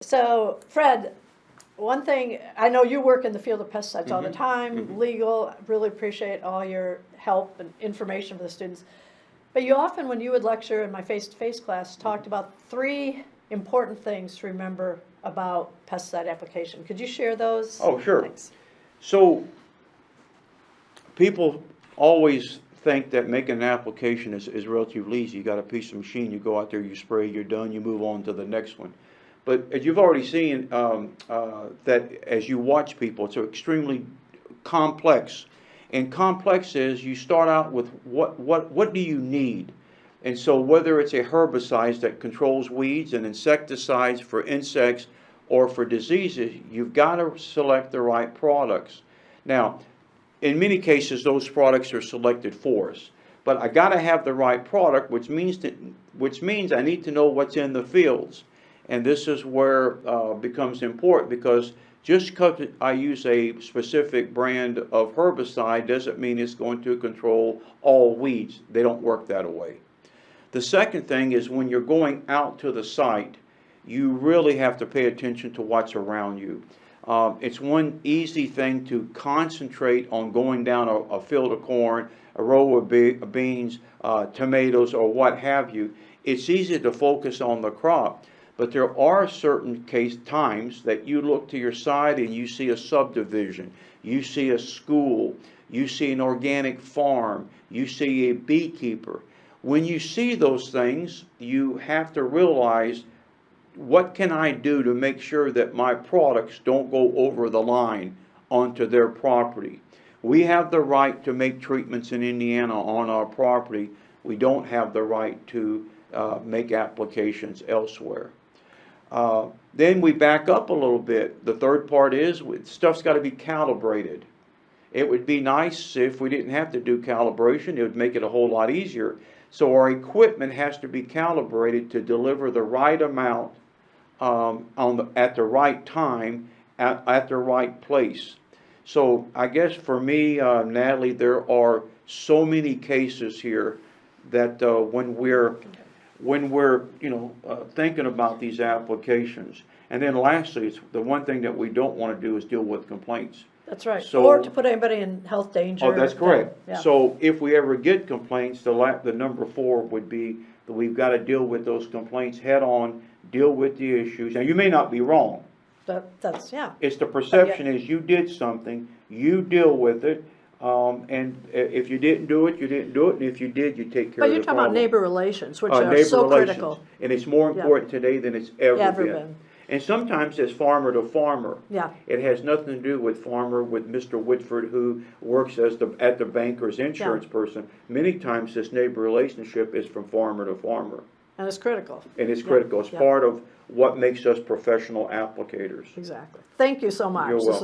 So, Fred, one thing, I know you work in the field of pesticides all the time, legal, really appreciate all your help and information for the students. But you often, when you would lecture in my face-to-face class, talked about 3 important things to remember about pesticide application. Could you share those? Oh, sure. Thanks. So, people always think that making an application is relatively easy. You got a piece of machine, you go out there, you spray, you're done, you move on to the next one. But as you've already seen, that as you watch people, it's extremely complex. And complex is you start out with what do you need? And so whether it's a herbicide that controls weeds and insecticides for insects or for diseases, you've got to select the right products. Now, in many cases, those products are selected for us. But I got to have the right product, which means I need to know what's in the fields. And this is where becomes important, because just because I use a specific brand of herbicide doesn't mean it's going to control all weeds. They don't work that way. The second thing is when you're going out to the site, you really have to pay attention to what's around you. It's one easy thing to concentrate on going down a field of corn, a row of beans, tomatoes, or what have you. It's easy to focus on the crop. But there are certain times that you look to your side and you see a subdivision, you see a school, you see an organic farm, you see a beekeeper. When you see those things, you have to realize, what can I do to make sure that my products don't go over the line onto their property? We have the right to make treatments in Indiana on our property. We don't have the right to make applications elsewhere. Then we back up a little bit. The third part is stuff's got to be calibrated. It would be nice if we didn't have to do calibration. It would make it a whole lot easier. So our equipment has to be calibrated to deliver the right amount at the right time at the right place. So I guess for me, Natalie, there are so many cases here that when we're thinking about these applications. And then lastly, it's the one thing that we don't want to do is deal with complaints. That's right. So, or to put anybody in health danger. Oh, that's correct. Yeah. So if we ever get complaints, the number 4 would be that we've got to deal with those complaints head on, deal with the issues. Now, you may not be wrong. That's, yeah. It's the perception is you did something, you deal with it. And if you didn't do it, you didn't do it, and if you did, you take care of the problem. But you're talking about neighbor relations, which are Neighbor so relations. critical. And it's more important today than it's ever been. And sometimes it's farmer to farmer. Yeah. It has nothing to do with farmer, with Mr. Whitford, who works at the bank or as insurance person. Many times this neighbor relationship is from farmer to farmer. And it's critical. And it's critical. It's part of what makes us professional applicators. Exactly. Thank you so much. You're welcome.